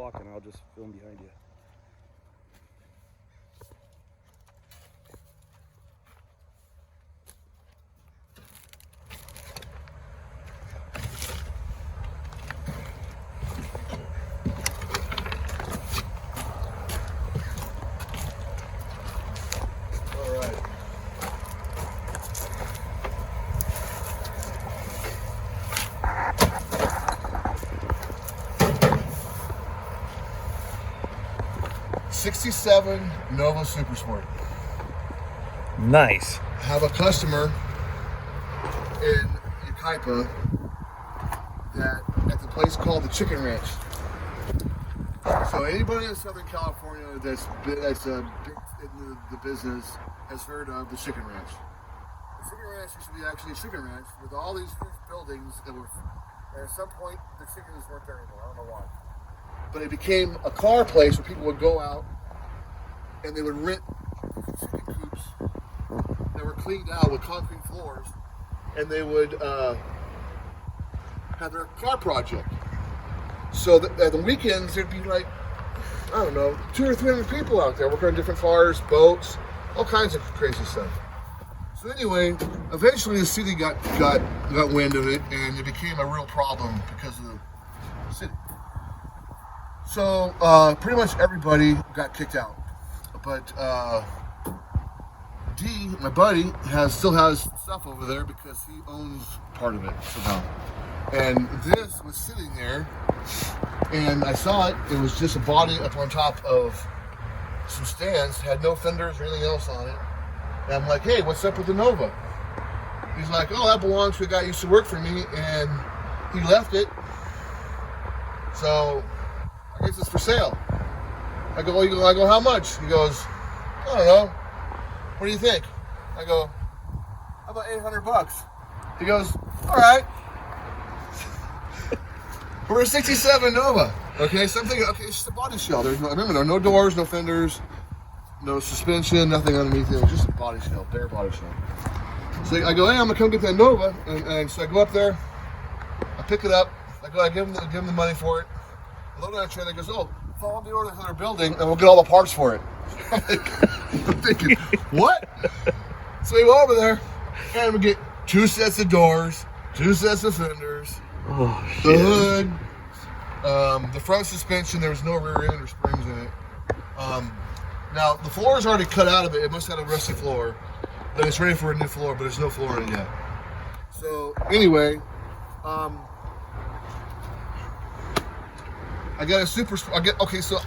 walking. I'll just film behind you. All right. '67 Nova Super Sport. Nice. I have a customer in Yucaipa that at the place called the Chicken Ranch. So anybody in Southern California that's big in the business has heard of the Chicken Ranch. The Chicken Ranch used to be actually a chicken ranch with all these huge buildings that were, and at some point the chickens weren't there anymore. I don't know why. But it became a car place where people would go out and they would rent chicken coops that were cleaned out with concrete floors, and they would have their car project. So at the weekends, there'd be like, I don't know, 200 or 300 people out there working on different cars, boats, all kinds of crazy stuff. So anyway, eventually the city got wind of it, and it became a real problem because of the city. So pretty much everybody got kicked out. But D, my buddy, still has stuff over there because he owns part of it somehow. And this was sitting there, and I saw it. It was just a body up on top of some stands, had no fenders or anything else on it. And I'm like, hey, what's up with the Nova? He's like, oh, that belongs to a guy who used to work for me, and he left it. So I guess it's for sale. I go, how much? He goes, I don't know. What do you think? I go, how about $800? He goes, all right. We're a '67 Nova. Okay, it's just a body shell. Remember, there are no doors, no fenders, no suspension, nothing underneath it. It's just a body shell, bare body shell. So I go, hey, I'm gonna come get that Nova, and so I go up there, I pick it up, I give him the money for it. I load it on a trailer. He goes, oh, follow me over to another building, and we'll get all the parts for it. I'm thinking, what? So we go over there, and we get 2 sets of doors, 2 sets of fenders. Oh, the shit. hood, the front suspension, there was no rear end or springs in it. Now, the floor is already cut out of it. It must have had a rusty floor. But it's ready for a new floor, but there's no floor in it yet. So, anyway, I got a okay, so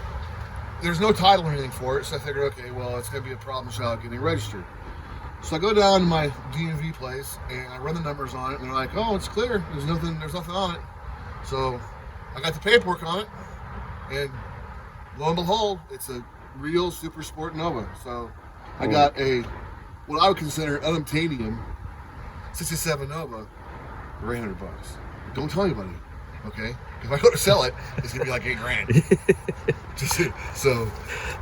there's no title or anything for it. So I figured, okay, well, it's going to be a problem child getting registered. So I go down to my DMV place and I run the numbers on it, and they're like, "Oh, it's clear. There's nothing on it." So I got the paperwork on it, and lo and behold, it's a real Super Sport Nova. So I got what I would consider an unobtainium '67 Nova for $800. Don't tell anybody, okay? If I go to sell it, it's gonna be like $8,000. So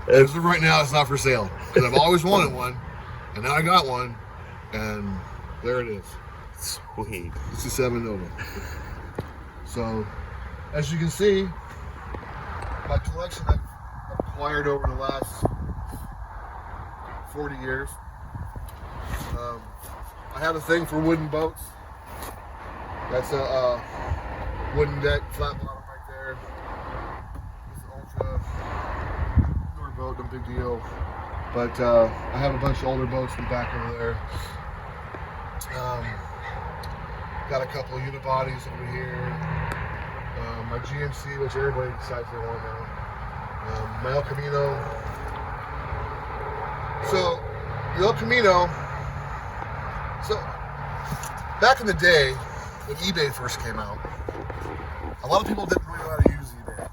as of right now, it's not for sale because I've always wanted one. And now I got one, and there it is. Sweet. It's a '67 Nova. So, as you can see, my collection I've acquired over the last 40 years. I have a thing for wooden boats. That's a wooden deck, flat bottom right there. It's an ultra newer boat, no big deal. But I have a bunch of older boats in the back over there. Got a couple of unibodies over here. My GMC, which everybody decides they want now. My El Camino. So, the El Camino. So, back in the day, when eBay first came out, a lot of people didn't really know how to use eBay.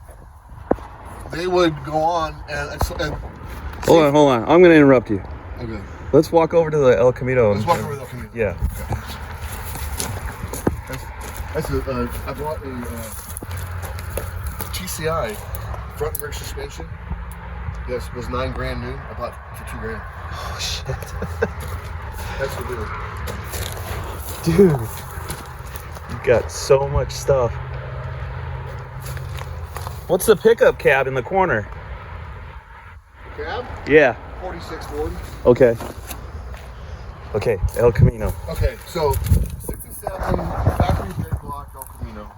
They would go on and Hold on. I'm going to interrupt you. Okay. Let's walk over to the El Camino. Let's walk over to the El Camino. Yeah. Okay. I bought a TCI front and rear suspension. Yes, it was $9,000 new. I bought it for $2,000. Oh, shit. That's the deal. Dude, you got so much stuff. What's the pickup cab in the corner? Cab? Yeah. 46 Hoard. Okay. Okay, El Camino. Okay, so 67 factory big block El Camino.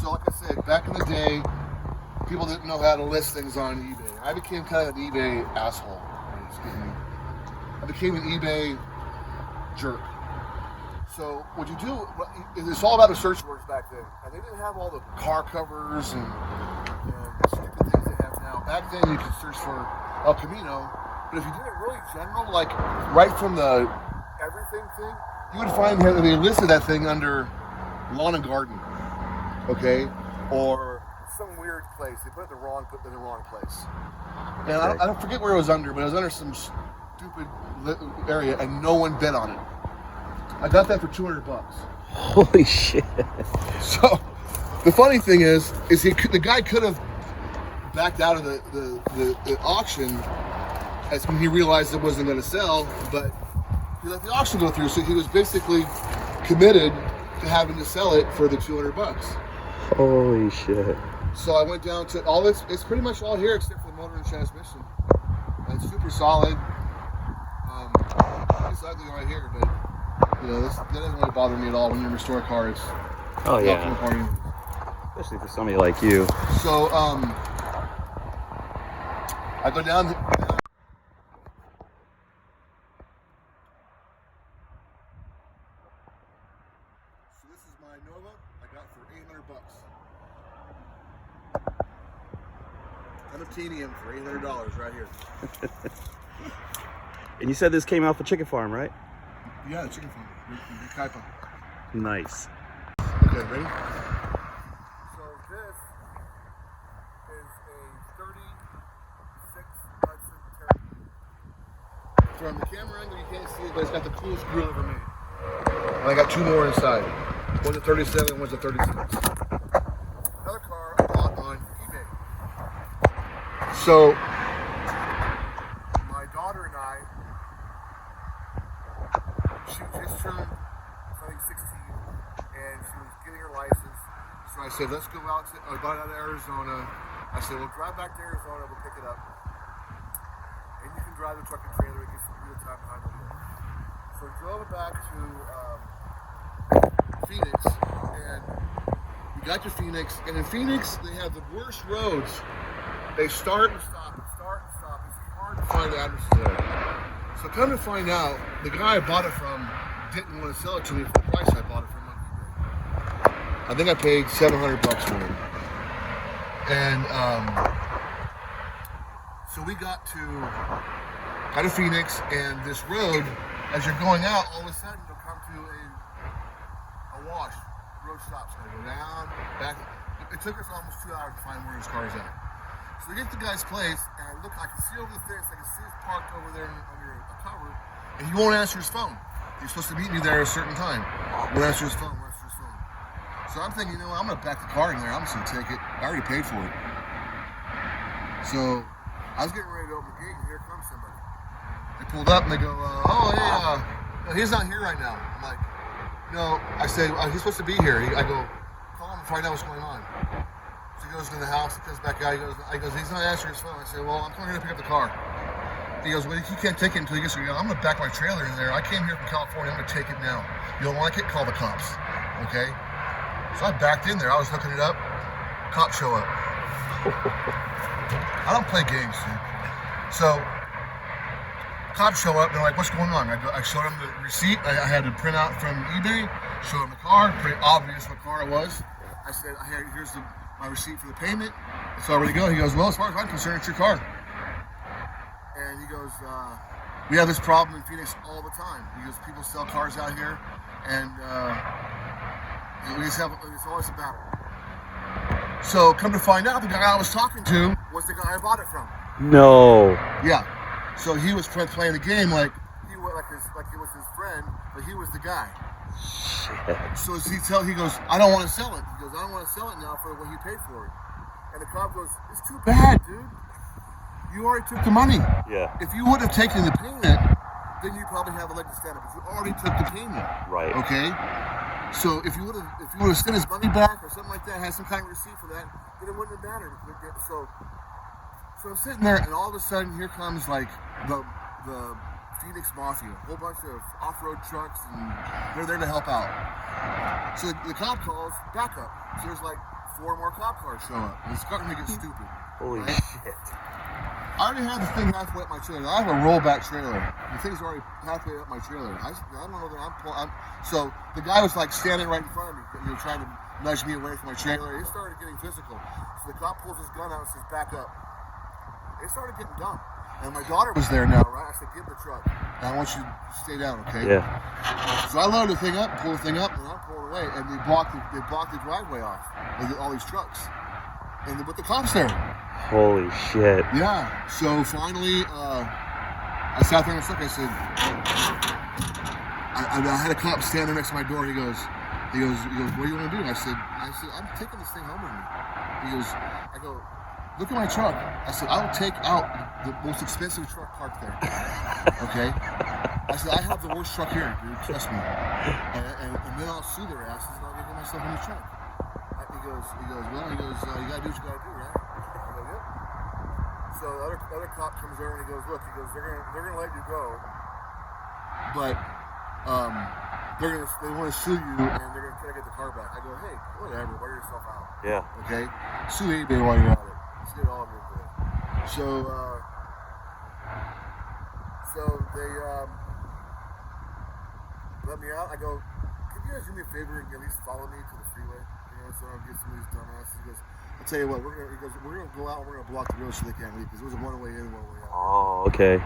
So like I said, back in the day, people didn't know how to list things on eBay. I became kind of an eBay asshole. Excuse me. I became an eBay jerk. So what you do, it's all about the search words back then. And they didn't have all the car covers and the stupid things they have now. Back then you could search for El Camino, but if you did it really general, like right from the everything thing, you would find that they listed that thing under lawn and garden, okay? Or some weird place. They put it in the wrong place. And I don't forget where it was under, but it was under some stupid area, and no one bid on it. I got that for $200. Holy shit. So the funny thing is the guy could have backed out of the auction as when he realized it wasn't going to sell, but he let the auction go through, so he was basically committed to having to sell it for the $200. Holy shit. So I went down to all this. It's pretty much all here except for the motor and transmission. It's super solid. It's ugly right here, but you know that doesn't really bother me at all when you restore a car. It's Oh yeah. not gonna party. Especially for somebody like you. So I go down. So this is my Nova. I got for $800. Titanium for $800 right here. And you said this came out the chicken farm, right? Yeah, the chicken farm. Kaipa. Nice. Okay, ready? So this is a 36 Hudson Cherokee. From the camera angle, you can't see it, but it's got the coolest grill ever made. And I got two more inside. One's a 37, one's a 36. Another car I bought on eBay. So my daughter and I, she just turned, I think 16, and she was getting her license. So I said, let's go out to, I bought it out of Arizona. I said, we'll drive back to Arizona, we'll pick it up. And you can drive the truck and trailer, it gets the time behind the wheel. So we drove it back to Phoenix, and we got to Phoenix, and in Phoenix, they have the worst roads. They start and stop, and start and stop. It's hard to find addresses there. So come to find out, the guy I bought it from didn't want to sell it to me for the price I bought it from on eBay. I think I paid $700 for it. And so we got to Phoenix, and this road, as you're going out, all of a sudden you'll come to a wash. Road stops. I go down, back. It took us almost 2 hours to find where his car is at. So we get to the guy's place, and look, I can see over the fence, I can see his parked over there under a cover, and he won't answer his phone. He's supposed to meet me there at a certain time. Won't answer his phone, won't answer his phone. So I'm thinking, you know, I'm going to back the car in there. I'm just going to take it. I already paid for it. So I was getting ready to open the gate, and here comes somebody. They pulled up, and they go, oh, hey, no, he's not here right now. I'm like, no. I said, he's supposed to be here. I go, call him and find out what's going on. So he goes to the house, he comes back out, he goes, he's not answering his phone. I said, well, I'm coming here to pick up the car. He goes, well, he can't take it until he gets here. I'm going to back my trailer in there. I came here from California, I'm going to take it now. You don't like it? Call the cops. Okay? So I backed in there, I was hooking it up. Cops show up. I don't play games, dude. So, cops show up, they're like, what's going on? I showed them the receipt, I had to print out from eBay, showed them the car, pretty obvious what car it was. I said, here's my receipt for the payment, it's all ready to go. He goes, well, as far as I'm concerned, it's your car. And he goes, we have this problem in Phoenix all the time. He goes, people sell cars out here, and it's always a battle. So come to find out, the guy I was talking to was the guy I bought it from. No. Yeah. So he was playing the game like he was his friend, but he was the guy. Shit. So he goes, I don't want to sell it. He goes, I don't want to sell it now for what he paid for it. And the cop goes, it's too bad, dude. You already took the money. Yeah. If you would have taken the payment, then you probably have a leg to stand up. But you already took the payment. Right. Okay? So if you would have sent his money back or something like that, had some kind of receipt for that, then it wouldn't have mattered. So I'm sitting there, and all of a sudden, here comes like the Phoenix Mafia, a whole bunch of off-road trucks, and they're there to help out. So the cop calls backup. So there's like 4 more cop cars show up. It's starting to get stupid. Holy right? shit. I already have this thing halfway up my trailer. I have a rollback trailer. The thing's already halfway up my trailer. I don't know that I'm so the guy was like standing right in front of me, trying to nudge me away from my trailer. It started getting physical. So the cop pulls his gun out and says, "Back up." It started getting dumb. And my daughter was there now, right? I said, "Get in the truck. I want you to stay down, okay?" Yeah. So I load the thing up, pull the thing up, and I'm pulling away, and they blocked the driveway off with all these trucks, and with the cops there. Holy shit. Yeah. So finally, I sat there and I said, I had a cop standing next to my door. He goes, "What do you want to do?" I said, "I'm taking this thing home with me." I go, "Look at my truck." I said, "I will take out the most expensive truck parked there." Okay. I said, "I have the worst truck here, dude. Trust me." And then I'll sue their asses and I'll get myself in the truck. He goes, "Well, you gotta do what you gotta do, right?" I go, "Yep." So the other cop comes over and he goes, "Look," they're gonna let you go, but they want to sue you and they're gonna try to get the car back. I go, "Hey, whatever, wear yourself out." Yeah. Okay. Sue eBay while you're at it. Let's get all of it good. So they let me out. I go, "Could you guys do me a favor and at least follow me to the freeway? So I don't get some of these dumbasses." He goes, "I'll tell you what, we're gonna go out and we're gonna block the road so they can't leave because it was a one-way in, one-way out." Oh, okay.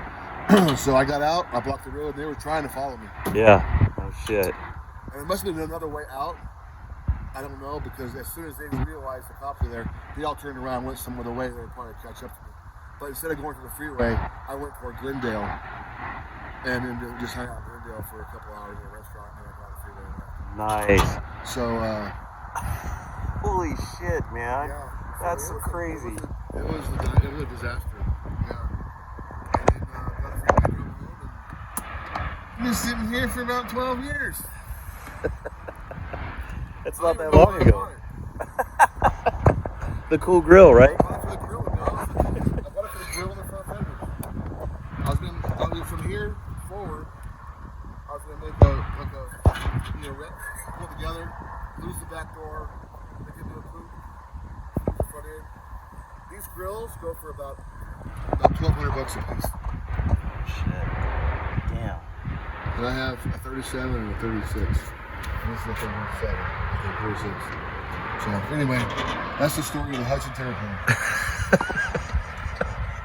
So I got out, I blocked the road, and they were trying to follow me. Yeah. Oh, shit. And it must have been another way out. I don't know, because as soon as they realized the cops were there, they all turned around and went some other way. They would probably catch up to me. But instead of going to the freeway, I went toward Glendale and then just hung out in Glendale for a couple hours in a restaurant, and I got the freeway and left. Nice. So, Holy shit, man. yeah. That's So crazy. It was a disaster. Yeah. And then got a freeway drove home, and been sitting here for about 12 years. That's not that long ago. The cool grill, right? I bought it for the grill. I bought it for the grill in the front fender. I was gonna from here forward. I was gonna make pull together, lose the back door, make it into a coupe, lose the front end. These grills go for about $1,200 a piece. Shit. Damn. And I have a 37 and a 36. And this is a 37. I think 36. So anyway, that's the story of the Hudson Terraplane.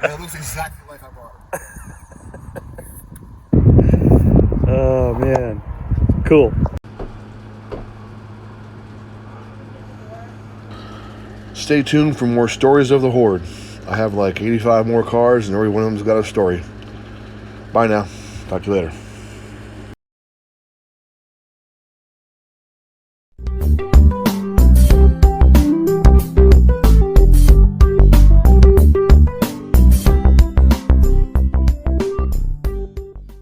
And it looks exactly like I bought it. Oh, man. Cool. Stay tuned for more stories of the Hoard. I have like 85 more cars and every one of them's got a story. Bye now. Talk to you later.